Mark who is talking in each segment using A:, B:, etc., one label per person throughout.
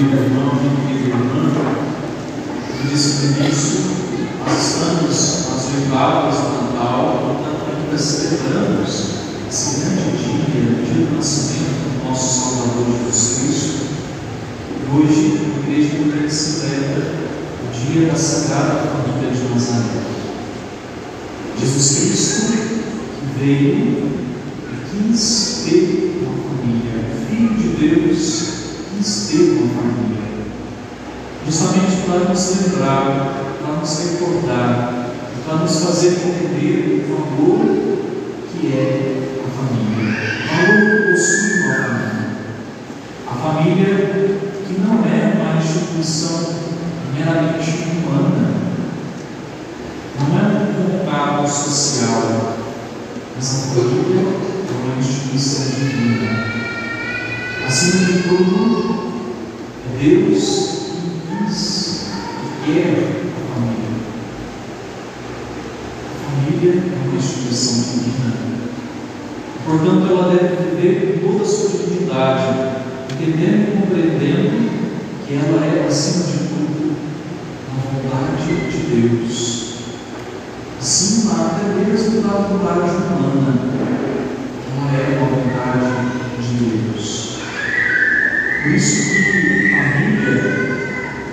A: querido irmão, minha querida irmã, como disse no início, nós estamos nas oitavas do Natal, portanto, ainda celebramos esse grande dia do nascimento do nosso Salvador Jesus Cristo. E hoje, a igreja também celebra o dia da Sagrada Família de Nazaré. Jesus Cristo que veio e quis ter uma família, o Filho de Deus quis ter uma família, justamente para nos lembrar, para nos recordar, para nos fazer entender o valor que é a família, o valor que possui uma família. A família que não é uma instituição meramente humana, não é um contato social, mas a família é uma instituição divina. Acima de tudo, é Deus que quis e quer a família. A família é uma instituição divina. Portanto, ela deve viver com toda a sua dignidade, entendendo e compreendendo que ela é, acima de tudo, a vontade de Deus. Acima até mesmo da vontade humana, ela é uma vontade de Deus. Por isso que a família,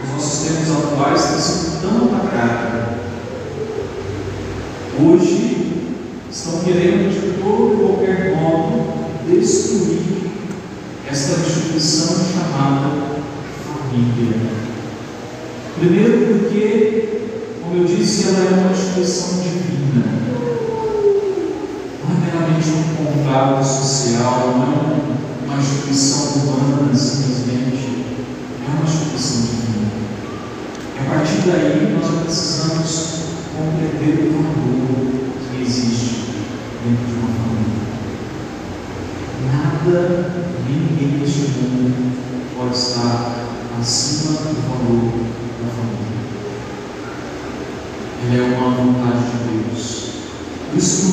A: nos nossos tempos atuais, tem sido tão atacada. Hoje, estão querendo de todo e qualquer modo destruir esta instituição chamada família. Primeiro porque, como eu disse, ela é uma instituição divina. Não é meramente um contato social, não é uma instituição humana simplesmente, é uma instituição divina. E a partir daí nós já precisamos compreender o valor que existe dentro de uma família. Nada, nem ninguém neste mundo pode estar acima do valor da família. Ela é uma vontade de Deus. Por isso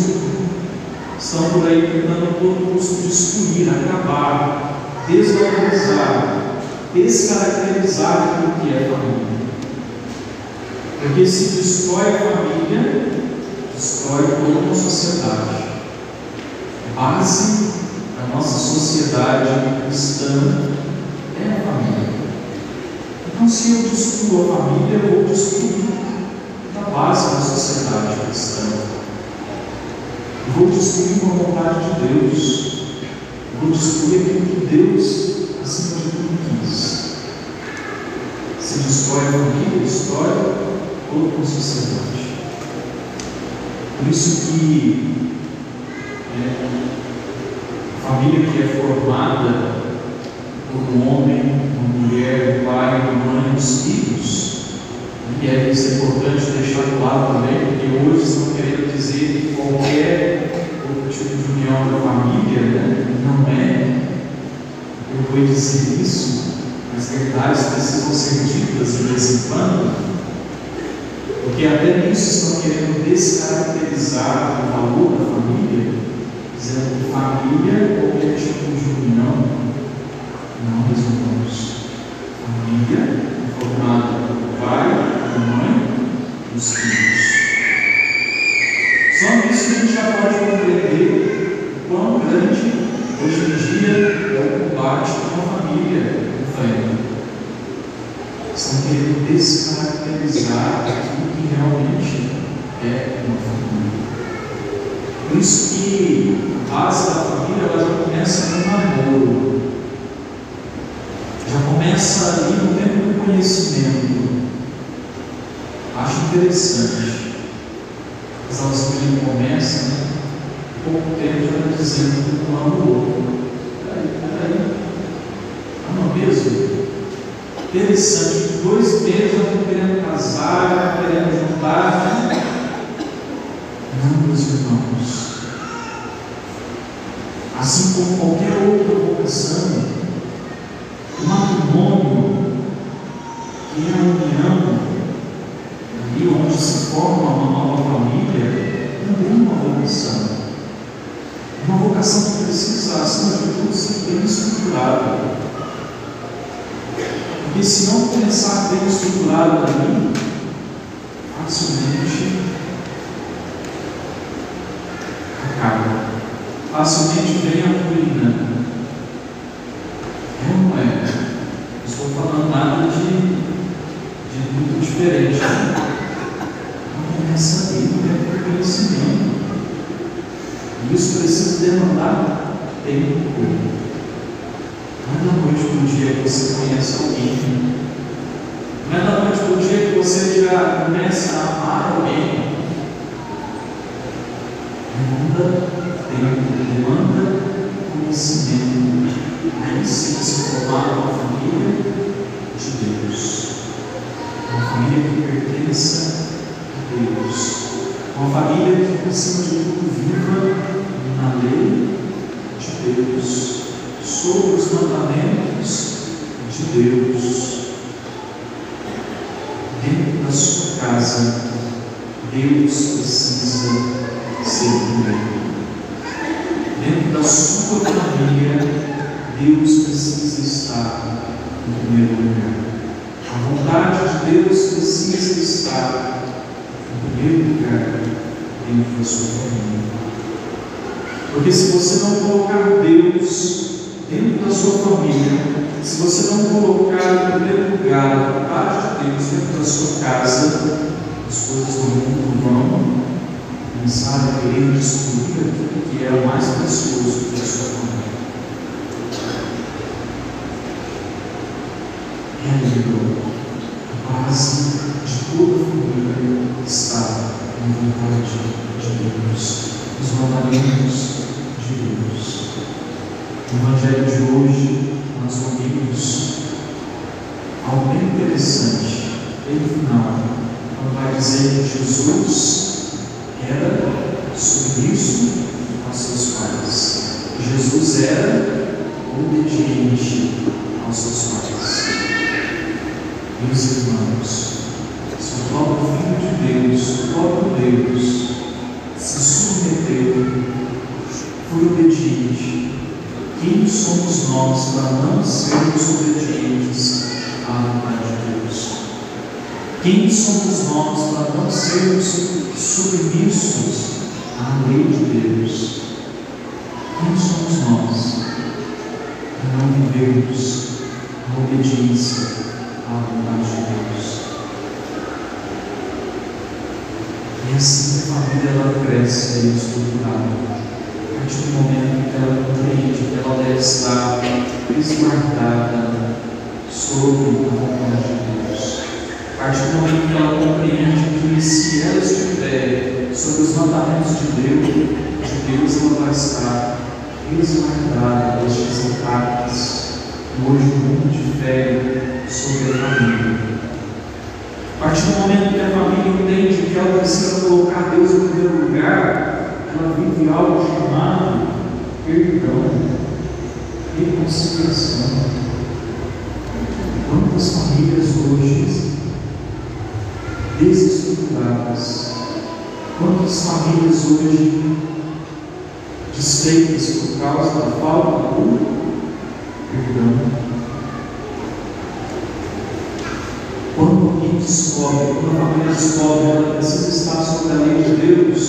A: estão por aí tentando a todo custo destruir, acabar, desvalorizar, descaracterizar aquilo que é família. Porque se destrói a família, destrói toda uma sociedade. A base da nossa sociedade cristã é a família. Então, se eu destruo a família, eu vou destruir a base da sociedade cristã. Eu vou destruir com a vontade de Deus. Eu vou destruir aquilo que Deus, acima de tudo, quis. Se destrói a família, destrói toda a sociedade. Por isso que a família que é formada por um homem, uma mulher, um pai, uma mãe, os filhos, e é importante deixar claro também, porque hoje estão querendo dizer que qualquer outro tipo de união da família, não é. Eu vou dizer isso, mas verdades precisam ser ditas de vez em quando, porque até nisso estão querendo descaracterizar o valor da família, dizendo que família é qualquer tipo de união. Não, meus irmãos. Família é formada por pai, por mãe e os filhos. Só nisso a gente já pode compreender o quão grande hoje em dia é o combate que uma família enfrenta. Estão querendo descaracterizar aquilo que realmente é uma família. Por isso que a base da família ela já começa no namoro. Já começa ali no tempo do conhecimento. Acho interessante. As aulas que ele começa, pouco tempo já dizendo que um ama o outro. Peraí. Ama mesmo? Interessante. 2 meses já estão querendo casar, já estão querendo juntar. Não, meus irmãos. Assim como qualquer outra vocação, o matrimônio, que é a união, ali onde se forma uma nova família, também é uma vocação. É uma vocação que precisa, acima de tudo, ser bem estruturada. Porque se não começar bem estruturado ali, facilmente acaba. Facilmente vem a ruína. Não é? Não estou falando nada de muito diferente. Não começa ali, é por conhecimento. E isso precisa demandar tempo. Não é da noite para o dia que você conhece alguém. Não é da noite para o dia que você já começa a amar alguém. Demanda tempo, demanda conhecimento. Aí sim se formar uma família de Deus. Uma família que pertença a Deus. Uma família que, acima de tudo, viva na lei de Deus, sob os mandamentos de Deus. Dentro da sua casa, Deus precisa ser primeiro. Dentro da sua família, Deus precisa estar em primeiro lugar. A vontade de Deus precisa estar em primeiro lugar dentro da sua família. Porque se você não colocar Deus dentro da sua família, se você não colocar em primeiro lugar a vontade de Deus dentro da sua casa, as coisas do mundo vão começar a querer destruir aquilo que é o mais precioso da sua família. A base de toda a família está na vontade de Deus, nos mandamentos de Deus. No Evangelho de hoje, nós ouvimos algo bem interessante. No final, quando vai dizer que Jesus era submisso aos seus pais. Jesus era obediente aos seus pais. Meus irmãos, se o próprio Filho de Deus, o próprio Deus, se submeteu, foi obediente, quem somos nós para não sermos obedientes à vontade de Deus? Quem somos nós para não sermos submissos à lei de Deus? Quem somos nós para não vivermos a obediência à vontade de Deus? E assim a família ela cresce e é estruturada. A partir do momento que ela compreende que ela deve estar resguardada sob a vontade de Deus. A partir do momento que ela compreende que se ela estiver sob os mandamentos de Deus ela vai estar resguardada destes ataques que hoje o mundo difere sobre a família. A partir do momento que a família entende que ela precisa colocar Deus em primeiro lugar, ela vive algo chamado perdão, reconciliação. Quantas famílias hoje desestruturadas, quantas famílias hoje desfeitas por causa da falta do perdão. Quando alguém descobre, quando a família descobre, ela precisa estar sob a lei de Deus.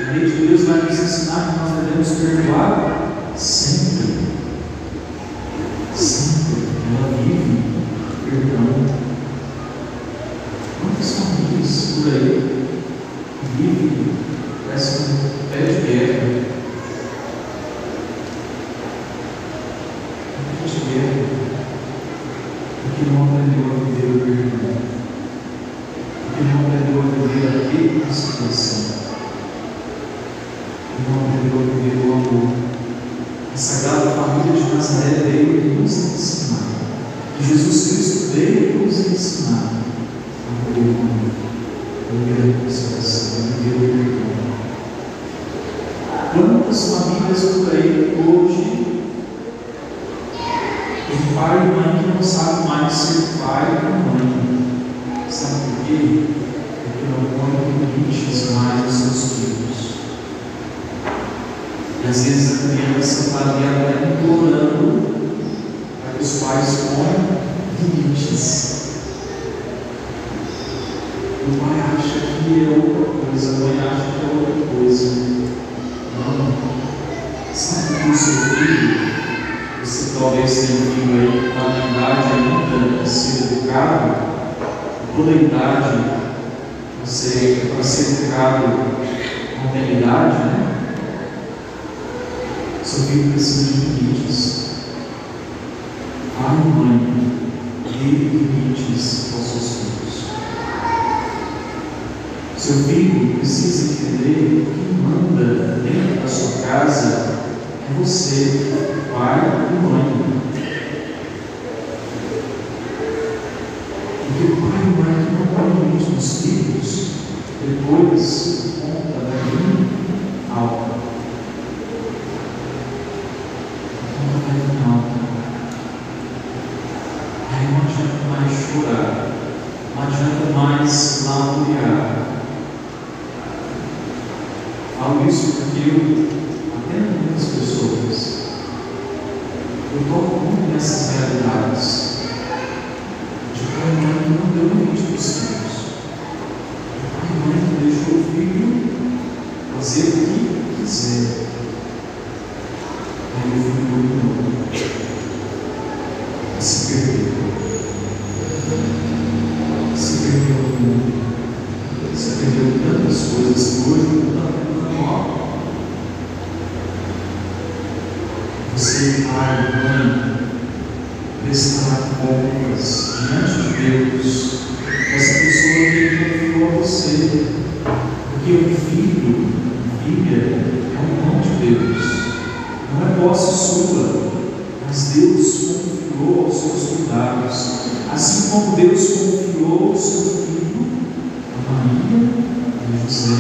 A: A lei de Deus vai nos ensinar que nós devemos perdoar sempre. Sempre. Ela vive perdão. Quantas famílias por aí vivem essa pé de guerra? Pé de guerra. Porque não aprendeu a viver o perdão. Porque não aprendeu a viver a reconciliação. Não aprendeu a viver o amor. A Sagrada Família de Nazaré veio nos ensinar. E Jesus Cristo veio nos ensinar a viver o amor, a viver a reconciliação, a viver o perdão. Quantas famílias por aí hoje tem pai e mãe que não sabem mais ser pai ou mãe? Sabe por quê? Porque não põem limites mais aos seus filhos. E às vezes a criança está ali até implorando para que os pais ponham limites. que é outra coisa, amanhã acha que é outra coisa. Não. Sabe que o seu filho, você talvez tenha um filho aí na idade ainda de ser educado, toda idade para ser educado com a idade, né? Seu filho precisa de limites. Pai e mãe, dê limites aos seus filhos. Seu filho precisa entender que quem manda dentro da sua casa é você, pai e mãe. Porque o pai e mãe que não põem limite nos filhos, depois conta da minha alta. Aí não adianta mais chorar, não adianta mais lamuriar. Falo isso porque eu atendo muitas pessoas. Eu toco muito nessas realidades de pai e mãe que não deu limite para os filhos, de pai e mãe que deixou o filho fazer o que quiser. Aí o filho dominou, se perdeu no mundo, se perdeu tantas coisas que hoje não está tendo mal. Você, pai, mãe, prestar contas diante de Deus, essa pessoa que confiou a você, porque o filho, a filha, é um dom de Deus, não é posse sua, mas Deus confiou aos seus cuidados, assim como Deus confiou o seu filho a Maria e a José.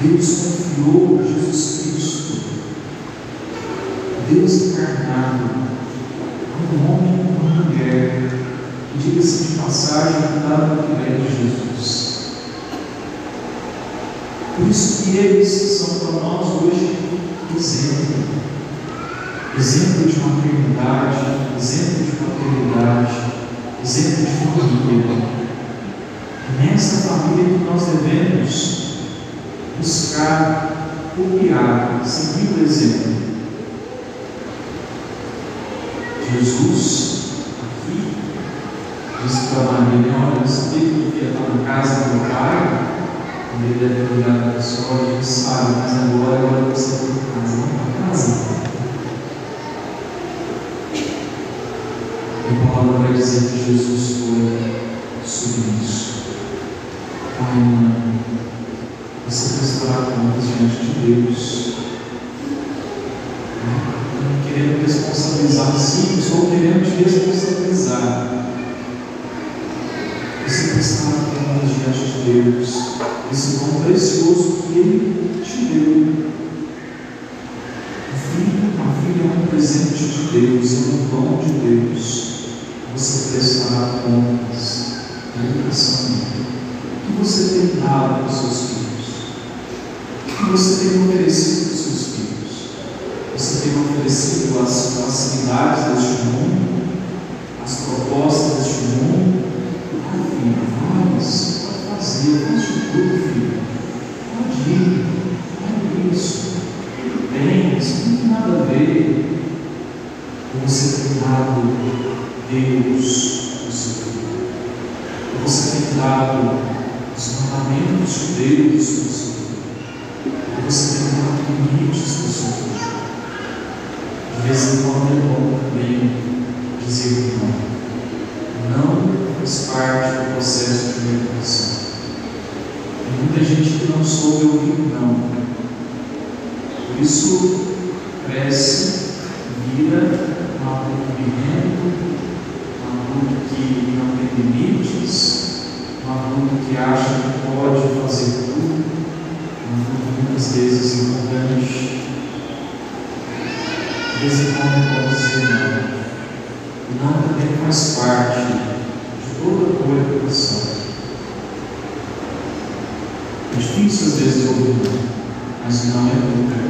A: Deus confiou a Jesus Cristo, Deus encarnado, a um homem e uma mulher, que, diga-se de passagem, cuidava muito bem de Jesus. Por isso que eles são para nós hoje exemplo de maternidade, exemplo de paternidade, exemplo de família. É nessa família que nós devemos buscar, copiar, seguir o exemplo. Jesus, aqui, disse para Maria: olha, eu sabia que eu devia estar na casa do meu pai. Ele deve ter olhado para a pessoa e disse: sabe, mas agora você está em casa, não para casa. E a palavra vai dizer que Jesus foi submisso. Pai e mãe, você prestará contas diante de Deus. Não querendo responsabilizar, sim, estou querendo te responsabilizar. Você prestará contas diante de Deus, esse dom precioso que Ele te deu. O filho, a filha é um presente de Deus, é um dom de Deus. Você prestará contas da educação dele. O que você tem dado para os seus filhos? O que você tem oferecido para os seus filhos? Você tem oferecido as facilidades deste mundo, as propostas deste mundo? Ah, filho, vamos, pode fazer, faz de tudo, filho. Pode ir, olha isso. Bem, isso não tem nada a ver. Ou você tem dado Deus o seu filho? Ou você tem dado os mandamentos de Deus para o seu filho? Ou você tem dado limites para o seu filho? De vez em quando é bom também dizer que não faz parte do processo de educação. Tem muita gente que não soube ouvir não. Por isso cresce, vira um adulto birrento, um adulto que não tem limites, um adulto que acha que pode fazer tudo, um adulto muitas vezes arrogante. De vez em quando pode dizer não. O não também faz parte de toda a boa educação. É difícil às vezes ouvir não, mas não educa,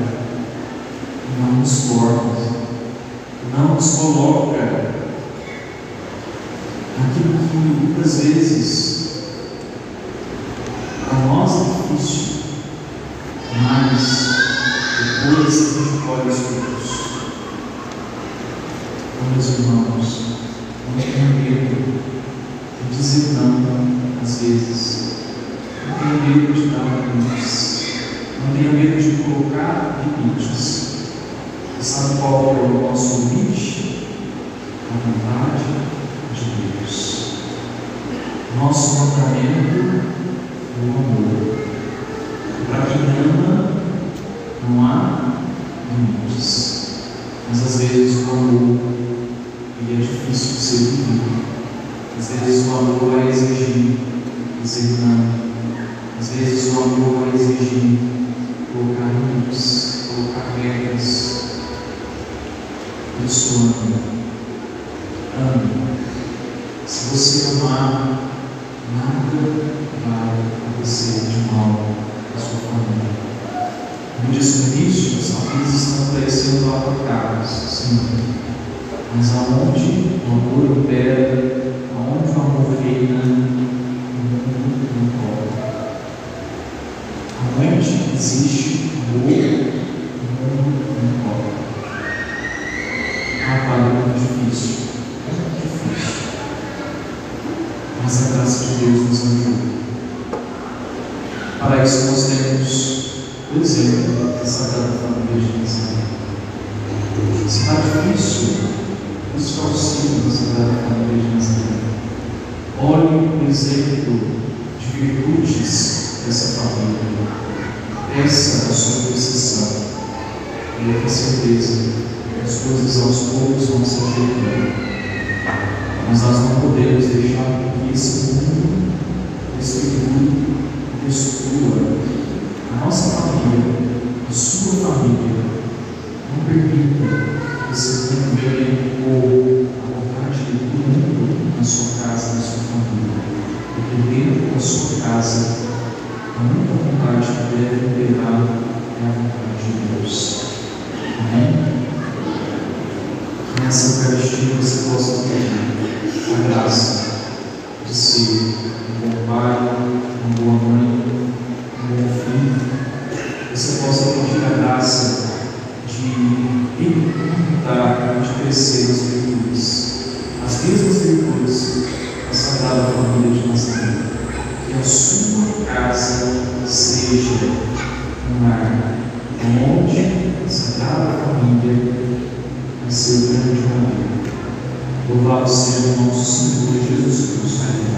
A: não nos forma, não nos coloca naquilo que muitas vezes irmãos, não tenha medo de dizer não às vezes. Não tenha medo de dar limites. Não tenha medo de colocar limites. E sabe qual é o nosso limite? A vontade de Deus. Nosso mandamento é o amor. Para quem ama, não há limites. Mas às vezes o amor é difícil de ser vivido. Às vezes o amor vai exigir dizer não. Às vezes o amor vai exigir colocar limites, colocar regras. Por isso ame. Se você amar, nada vai acontecer de mal à sua família. Como disse no início, as famílias estão parecendo apacadas, sim. Mas aonde o amor opera, aonde o amor reina, o mundo não corre. Aonde existe amor, o mundo não corre. Rapaz, é muito difícil. Mas a graça de Deus nos ajuda. Para isso nós temos o exemplo da Sagrada Família de Nazaré. Se está difícil, busque auxílio da Sagrada Família de Nazaré. Olhe o exemplo de virtudes dessa família. Peça a sua intercessão. E eu tenho certeza que as coisas aos poucos vão se ajeitando. Mas nós não podemos deixar que esse mundo destrua a nossa família, a sua família. Não permita que esse mundo venha impor a vontade do mundo na sua casa, na sua família. Porque dentro da sua casa, a única vontade que deve imperar é a vontade de Deus. Amém? Que nessa Eucaristia você possa ter a graça de ser um bom pai, uma boa mãe, um bom filho. Você possa pedir a graça de imitar, de crescer nas virtudes, as mesmas virtudes da Sagrada Família de Nazaré. Que a sua casa seja um lar onde a Sagrada Família vai ser o grande amigo. Louvado seja o nosso Senhor Jesus Cristo.